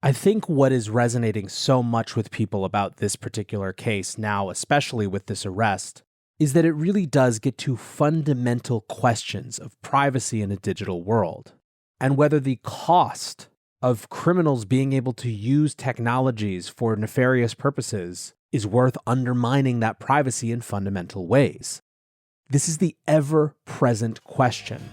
I think what is resonating so much with people about this particular case now, especially with this arrest, is that it really does get to fundamental questions of privacy in a digital world, and whether the cost of criminals being able to use technologies for nefarious purposes is worth undermining that privacy in fundamental ways. This is the ever-present question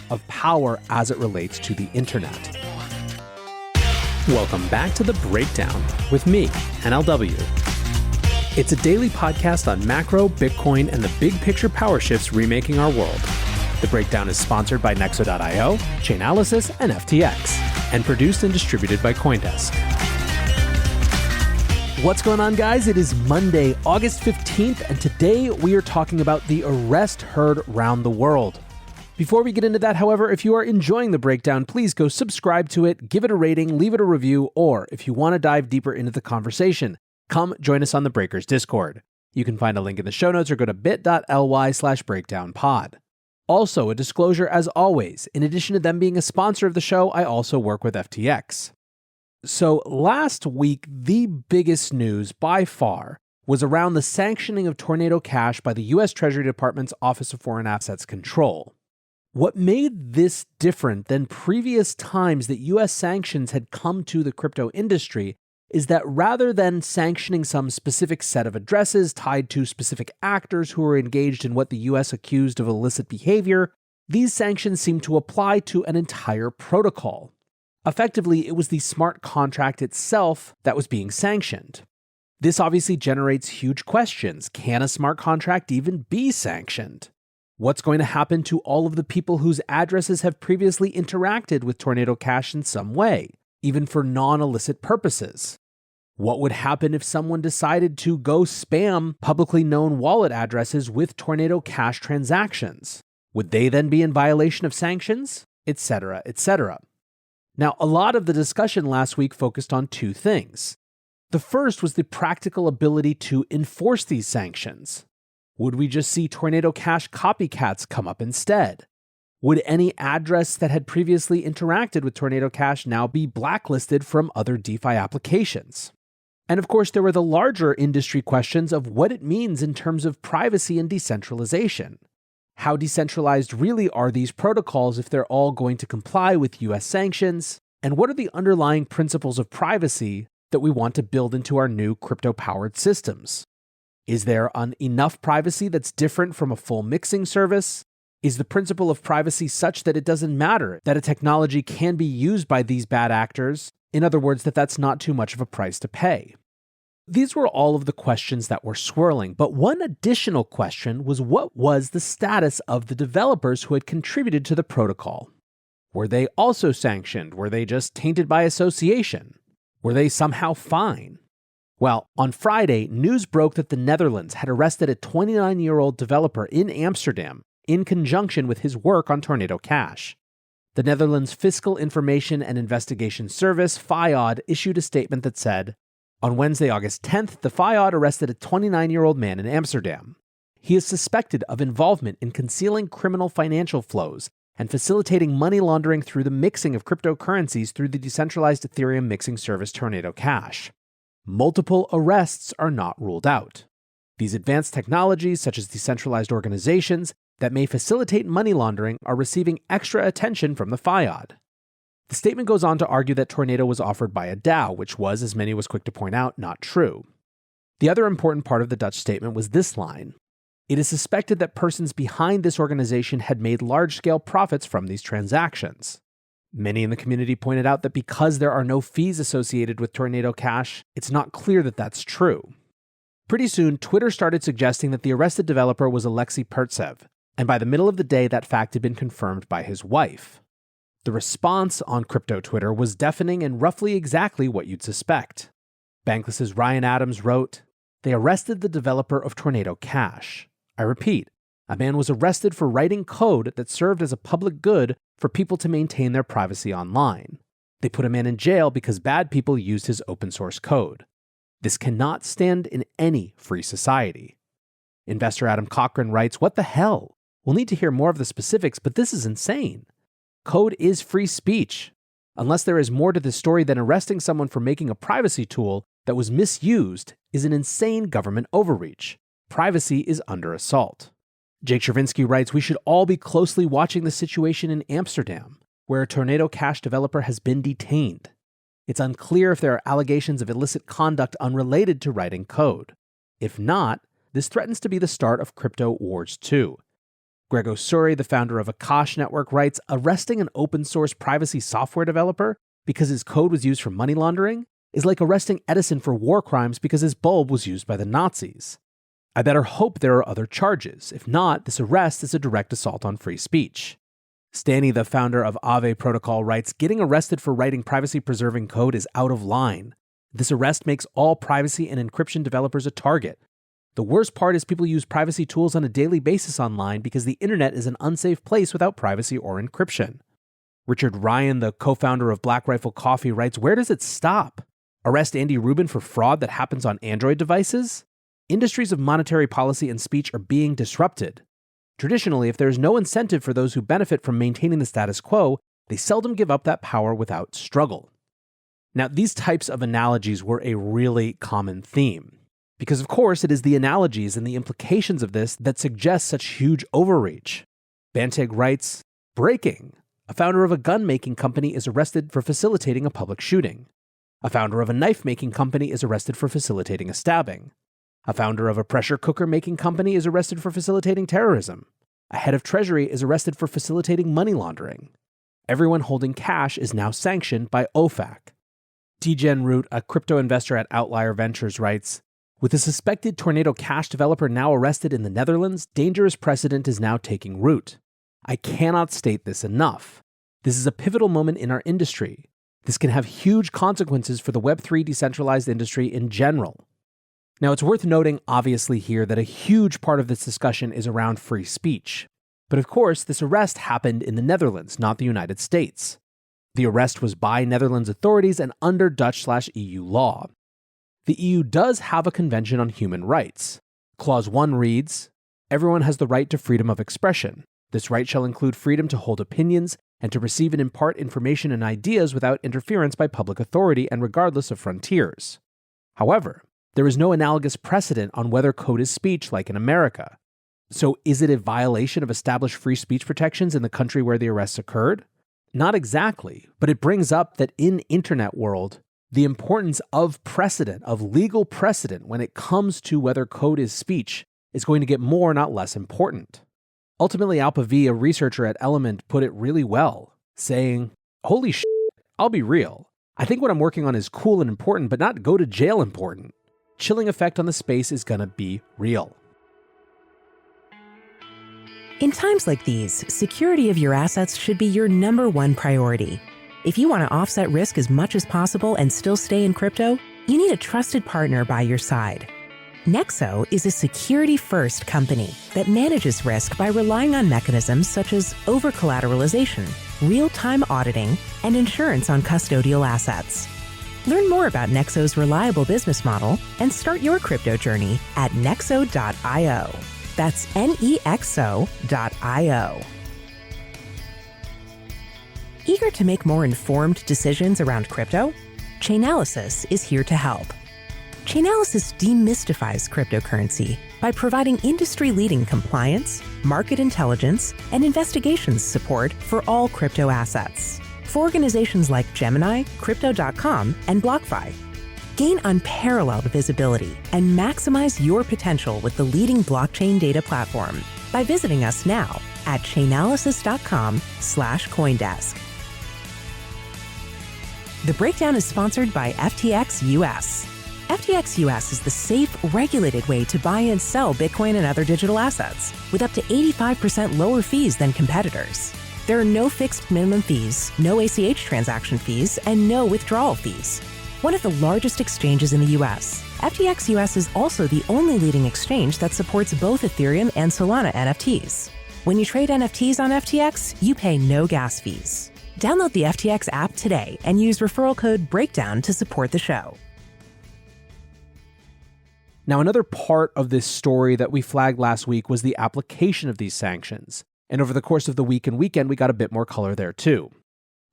of power as it relates to the internet. Welcome back to The Breakdown with me, NLW. It's a daily podcast on macro, Bitcoin, and the big picture power shifts remaking our world. The Breakdown is sponsored by Nexo.io, Chainalysis, and FTX, and produced and distributed by CoinDesk. What's going on, guys? It is Monday, August 15th, and today we are talking about the arrest heard around the world. Before we get into that, however, if you are enjoying The Breakdown, please go subscribe to it, give it a rating, leave it a review, or if you want to dive deeper into the conversation, come join us on the Breakers Discord. You can find a link in the show notes or go to bit.ly/breakdownpod. Also, a disclosure as always, in addition to them being a sponsor of the show, I also work with FTX. So last week, the biggest news by far was around the sanctioning of Tornado Cash by the U.S. Treasury Department's Office of Foreign Assets Control. What made this different than previous times that U.S. sanctions had come to the crypto industry is that rather than sanctioning some specific set of addresses tied to specific actors who were engaged in what the U.S. accused of illicit behavior, these sanctions seemed to apply to an entire protocol. Effectively, it was the smart contract itself that was being sanctioned. This obviously generates huge questions. Can a smart contract even be sanctioned? What's going to happen to all of the people whose addresses have previously interacted with Tornado Cash in some way, even for non-illicit purposes? What would happen if someone decided to go spam publicly known wallet addresses with Tornado Cash transactions? Would they then be in violation of sanctions? Etc., etc. Now, a lot of the discussion last week focused on two things. The first was the practical ability to enforce these sanctions. Would we just see Tornado Cash copycats come up instead? Would any address that had previously interacted with Tornado Cash now be blacklisted from other DeFi applications? And of course, there were the larger industry questions of what it means in terms of privacy and decentralization. How decentralized really are these protocols if they're all going to comply with US sanctions? And what are the underlying principles of privacy that we want to build into our new crypto-powered systems? Is there enough privacy that's different from a full mixing service? Is the principle of privacy such that it doesn't matter that a technology can be used by these bad actors? In other words, that's not too much of a price to pay. These were all of the questions that were swirling, but one additional question was what was the status of the developers who had contributed to the protocol? Were they also sanctioned? Were they just tainted by association? Were they somehow fine? Well, on Friday, news broke that the Netherlands had arrested a 29-year-old developer in Amsterdam in conjunction with his work on Tornado Cash. The Netherlands Fiscal Information and Investigation Service, FIOD, issued a statement that said, on Wednesday, August 10th, the FIOD arrested a 29-year-old man in Amsterdam. He is suspected of involvement in concealing criminal financial flows and facilitating money laundering through the mixing of cryptocurrencies through the decentralized Ethereum mixing service Tornado Cash. Multiple arrests are not ruled out. These advanced technologies, such as decentralized organizations that may facilitate money laundering, are receiving extra attention from the FIOD. The statement goes on to argue that Tornado was offered by a DAO, which was, as many was quick to point out, not true. The other important part of the Dutch statement was this line. It is suspected that persons behind this organization had made large-scale profits from these transactions. Many in the community pointed out that because there are no fees associated with Tornado Cash, it's not clear that that's true. Pretty soon, Twitter started suggesting that the arrested developer was Alexey Pertsev, and by the middle of the day, that fact had been confirmed by his wife. The response on crypto Twitter was deafening and roughly exactly what you'd suspect. Bankless's Ryan Adams wrote, "They arrested the developer of Tornado Cash. I repeat, a man was arrested for writing code that served as a public good for people to maintain their privacy online. They put a man in jail because bad people used his open source code. This cannot stand in any free society." Investor Adam Cochran writes, "What the hell? We'll need to hear more of the specifics, but this is insane. Code is free speech. unless there is more to this story than arresting someone for making a privacy tool that was misused is an insane government overreach. Privacy is under assault. Jake Chervinsky writes, we should all be closely watching the situation in Amsterdam, where a Tornado Cash developer has been detained. It's unclear if there are allegations of illicit conduct unrelated to writing code. If not, this threatens to be the start of crypto wars too. Greg Osuri, the founder of Akash Network, writes, arresting an open source privacy software developer because his code was used for money laundering is like arresting Edison for war crimes because his bulb was used by the Nazis. I better hope there are other charges. If not, this arrest is a direct assault on free speech. Stanny, the founder of Aave Protocol, writes, getting arrested for writing privacy-preserving code is out of line. This arrest makes all privacy and encryption developers a target. The worst part is people use privacy tools on a daily basis online because the internet is an unsafe place without privacy or encryption. Richard Ryan, the co-founder of Black Rifle Coffee, writes, where does it stop? Arrest Andy Rubin for fraud that happens on Android devices? Industries of monetary policy and speech are being disrupted. Traditionally, if there is no incentive for those who benefit from maintaining the status quo, they seldom give up that power without struggle. Now, these types of analogies were a really common theme, because of course it is the analogies and the implications of this that suggest such huge overreach. Banteg writes, breaking. A founder of a gun-making company is arrested for facilitating a public shooting. A founder of a knife-making company is arrested for facilitating a stabbing. A founder of a pressure cooker-making company is arrested for facilitating terrorism. A head of treasury is arrested for facilitating money laundering. Everyone holding cash is now sanctioned by OFAC. Tijen Root, a crypto investor at Outlier Ventures, writes, with a suspected Tornado Cash developer now arrested in the Netherlands, dangerous precedent is now taking root. I cannot state this enough. This is a pivotal moment in our industry. This can have huge consequences for the Web3 decentralized industry in general. Now, it's worth noting, obviously, here that a huge part of this discussion is around free speech. But of course, this arrest happened in the Netherlands, not the United States. The arrest was by Netherlands authorities and under Dutch/EU law. The EU does have a Convention on Human Rights. Clause 1 reads, everyone has the right to freedom of expression. This right shall include freedom to hold opinions and to receive and impart information and ideas without interference by public authority and regardless of frontiers. However, there is no analogous precedent on whether code is speech like in America. So is it a violation of established free speech protections in the country where the arrests occurred? Not exactly, but it brings up that in internet world, the importance of precedent, of legal precedent when it comes to whether code is speech is going to get more, not less important. Ultimately, Alpa V, a researcher at Element, put it really well, saying, holy shit, I'll be real. I think what I'm working on is cool and important, but not go to jail important. Chilling effect on the space is gonna be real. In times like these, security of your assets should be your number one priority. If you want to offset risk as much as possible and still stay in crypto, you need a trusted partner by your side. Nexo is a security-first company that manages risk by relying on mechanisms such as over-collateralization, real-time auditing, and insurance on custodial assets. Learn more about Nexo's reliable business model and start your crypto journey at nexo.io. That's nexo.io. Eager to make more informed decisions around crypto? Chainalysis is here to help. Chainalysis demystifies cryptocurrency by providing industry-leading compliance, market intelligence, and investigations support for all crypto assets. For organizations like Gemini, Crypto.com, and BlockFi. Gain unparalleled visibility and maximize your potential with the leading blockchain data platform by visiting us now at chainalysis.com/Coindesk. The breakdown is sponsored by FTX US. FTX US is the safe, regulated way to buy and sell Bitcoin and other digital assets with up to 85% lower fees than competitors. There are no fixed minimum fees, no ACH transaction fees, and no withdrawal fees. One of the largest exchanges in the US, FTX US is also the only leading exchange that supports both Ethereum and Solana NFTs. When you trade NFTs on FTX, you pay no gas fees. Download the FTX app today and use referral code BREAKDOWN to support the show. Now, another part of this story that we flagged last week was the application of these sanctions. And over the course of the week and weekend, we got a bit more color there too.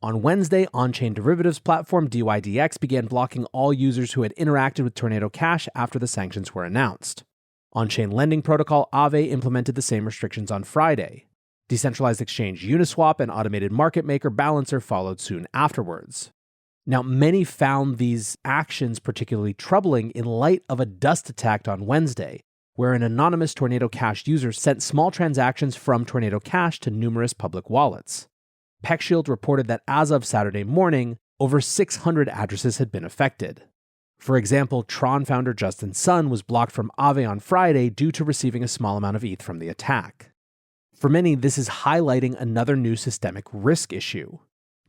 On Wednesday, on-chain derivatives platform DYDX began blocking all users who had interacted with Tornado Cash after the sanctions were announced. On-chain lending protocol Aave implemented the same restrictions on Friday. Decentralized exchange Uniswap and automated market maker Balancer followed soon afterwards. Now, many found these actions particularly troubling in light of a dust attack on Wednesday, where an anonymous Tornado Cash user sent small transactions from Tornado Cash to numerous public wallets. PeckShield reported that as of Saturday morning, over 600 addresses had been affected. For example, Tron founder Justin Sun was blocked from Aave on Friday due to receiving a small amount of ETH from the attack. For many, this is highlighting another new systemic risk issue.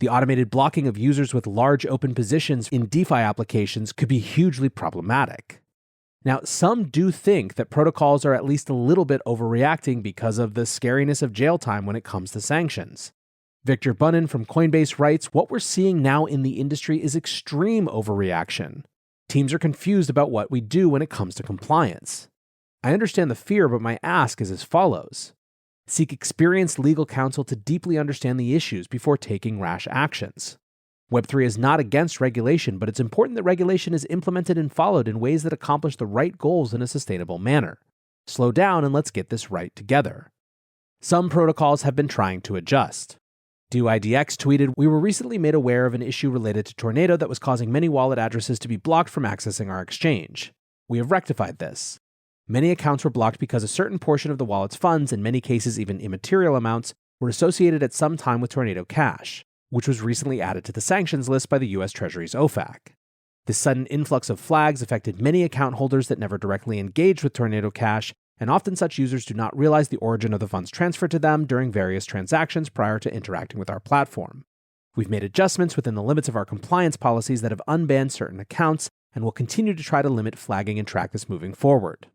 The automated blocking of users with large open positions in DeFi applications could be hugely problematic. Now, some do think that protocols are at least a little bit overreacting because of the scariness of jail time when it comes to sanctions. Victor Bunnan from Coinbase writes, "What we're seeing now in the industry is extreme overreaction. Teams are confused about what we do when it comes to compliance. I understand the fear, but my ask is as follows. Seek experienced legal counsel to deeply understand the issues before taking rash actions. Web3 is not against regulation, but it's important that regulation is implemented and followed in ways that accomplish the right goals in a sustainable manner. Slow down and let's get this right together." Some protocols have been trying to adjust. DYDX tweeted, "We were recently made aware of an issue related to Tornado that was causing many wallet addresses to be blocked from accessing our exchange. We have rectified this. Many accounts were blocked because a certain portion of the wallet's funds, in many cases even immaterial amounts, were associated at some time with Tornado Cash, which was recently added to the sanctions list by the US Treasury's OFAC. This sudden influx of flags affected many account holders that never directly engaged with Tornado Cash, and often such users do not realize the origin of the funds transferred to them during various transactions prior to interacting with our platform. We've made adjustments within the limits of our compliance policies that have unbanned certain accounts, and will continue to try to limit flagging and track this moving forward."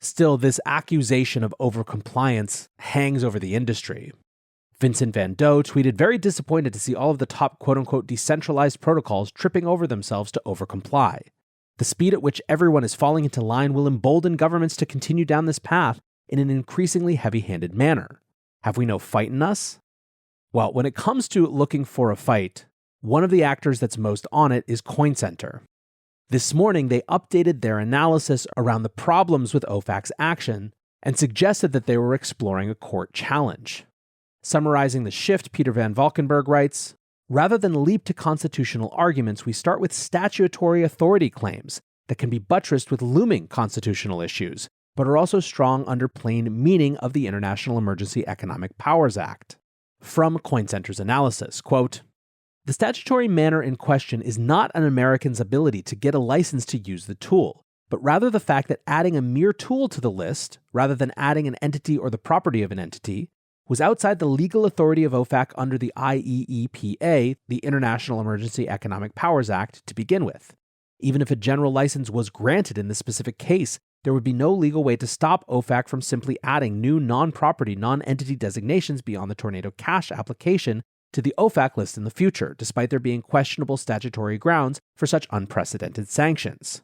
Still, this accusation of overcompliance hangs over the industry. Vincent Van Doe tweeted, "Very disappointed to see all of the top quote-unquote decentralized protocols tripping over themselves to overcomply. The speed at which everyone is falling into line will embolden governments to continue down this path in an increasingly heavy-handed manner. Have we no fight in us?" Well, when it comes to looking for a fight, one of the actors that's most on it is CoinCenter. This morning, they updated their analysis around the problems with OFAC's action and suggested that they were exploring a court challenge. Summarizing the shift, Peter Van Valkenburg writes, "Rather than leap to constitutional arguments, we start with statutory authority claims that can be buttressed with looming constitutional issues, but are also strong under plain meaning of the International Emergency Economic Powers Act." From CoinCenter's analysis, quote, "The statutory manner in question is not an American's ability to get a license to use the tool, but rather the fact that adding a mere tool to the list, rather than adding an entity or the property of an entity, was outside the legal authority of OFAC under the IEEPA, the International Emergency Economic Powers Act, to begin with. Even if a general license was granted in this specific case, there would be no legal way to stop OFAC from simply adding new non-property, non-entity designations beyond the Tornado Cash application to the OFAC list in the future, despite there being questionable statutory grounds for such unprecedented sanctions.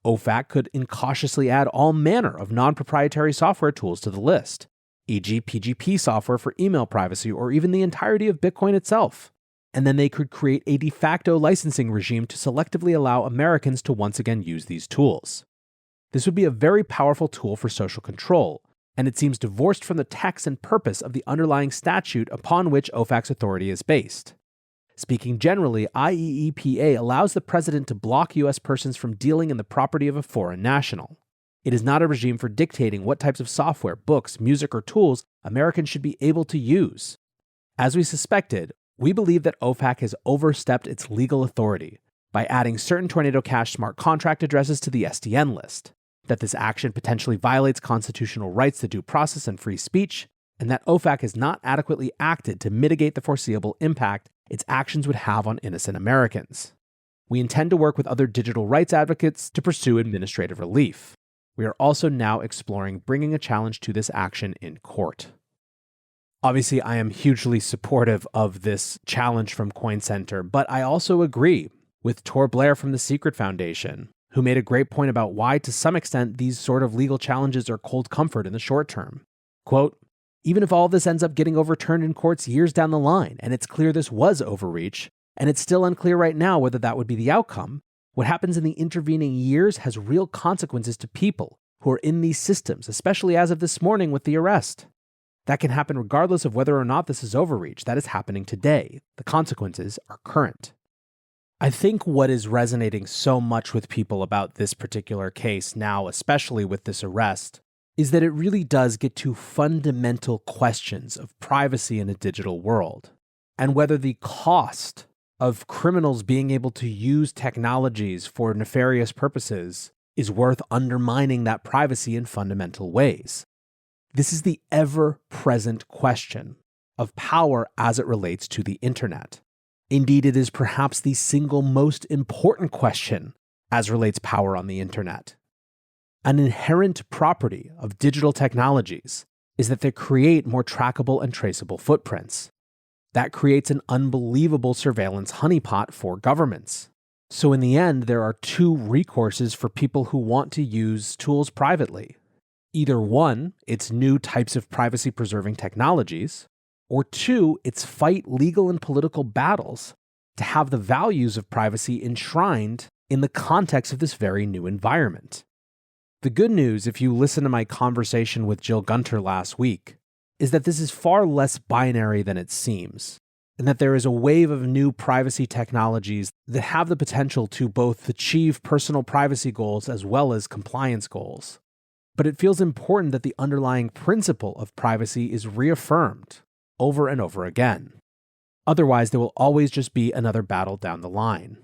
OFAC could incautiously add all manner of non-proprietary software tools to the list, e.g. PGP software for email privacy or even the entirety of Bitcoin itself. And then they could create a de facto licensing regime to selectively allow Americans to once again use these tools. This would be a very powerful tool for social control, and it seems divorced from the text and purpose of the underlying statute upon which OFAC's authority is based. Speaking generally, IEEPA allows the president to block US persons from dealing in the property of a foreign national. It is not a regime for dictating what types of software, books, music, or tools Americans should be able to use. As we suspected, we believe that OFAC has overstepped its legal authority by adding certain Tornado Cash smart contract addresses to the SDN list, that this action potentially violates constitutional rights to due process and free speech, and that OFAC has not adequately acted to mitigate the foreseeable impact its actions would have on innocent Americans. We intend to work with other digital rights advocates to pursue administrative relief. We are also now exploring bringing a challenge to this action in court." Obviously, I am hugely supportive of this challenge from CoinCenter, but I also agree with Tor Blair from the Secret Foundation, who made a great point about why, to some extent, these sort of legal challenges are cold comfort in the short term. Quote, Even if all this ends up getting overturned in courts years down the line, and it's clear this was overreach, and it's still unclear right now whether that would be the outcome, what happens in the intervening years has real consequences to people who are in these systems, especially as of this morning with the arrest. That can happen regardless of whether or not this is overreach. That is happening today. The consequences are current. I think what is resonating so much with people about this particular case now, especially with this arrest, is that it really does get to fundamental questions of privacy in a digital world, and whether the cost of criminals being able to use technologies for nefarious purposes is worth undermining that privacy in fundamental ways. This is the ever-present question of power as it relates to the internet. Indeed, it is perhaps the single most important question as relates power on the internet. An inherent property of digital technologies is that they create more trackable and traceable footprints. That creates an unbelievable surveillance honeypot for governments. So in the end, there are two recourses for people who want to use tools privately. Either one, it's new types of privacy-preserving technologies, or two, it's fight legal and political battles to have the values of privacy enshrined in the context of this very new environment. The good news, if you listen to my conversation with Jill Gunter last week, is that this is far less binary than it seems, and that there is a wave of new privacy technologies that have the potential to both achieve personal privacy goals as well as compliance goals. But it feels important that the underlying principle of privacy is reaffirmed over and over again. Otherwise, there will always just be another battle down the line.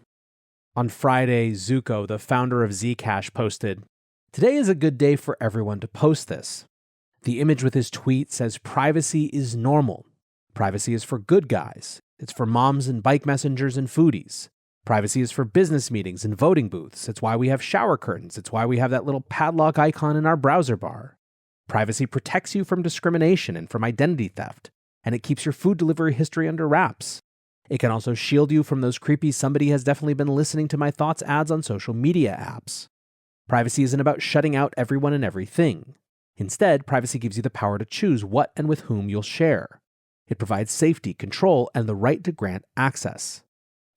On Friday, Zuko, the founder of Zcash, posted, "Today is a good day for everyone to post this." The image with his tweet says, "Privacy is normal. Privacy is for good guys. It's for moms and bike messengers and foodies. Privacy is for business meetings and voting booths. It's why we have shower curtains. It's why we have that little padlock icon in our browser bar. Privacy protects you from discrimination and from identity theft, and it keeps your food delivery history under wraps. It can also shield you from those creepy somebody has definitely been listening to my thoughts ads on social media apps. Privacy isn't about shutting out everyone and everything. Instead, privacy gives you the power to choose what and with whom you'll share. It provides safety, control, and the right to grant access.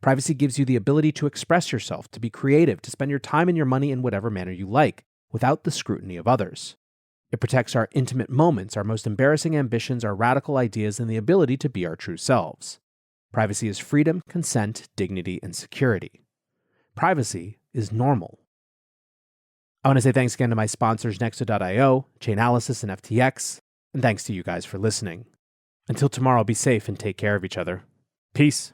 Privacy gives you the ability to express yourself, to be creative, to spend your time and your money in whatever manner you like, without the scrutiny of others. It protects our intimate moments, our most embarrassing ambitions, our radical ideas, and the ability to be our true selves. Privacy is freedom, consent, dignity, and security. Privacy is normal." I want to say thanks again to my sponsors, Nexo.io, Chainalysis, and FTX, and thanks to you guys for listening. Until tomorrow, be safe and take care of each other. Peace.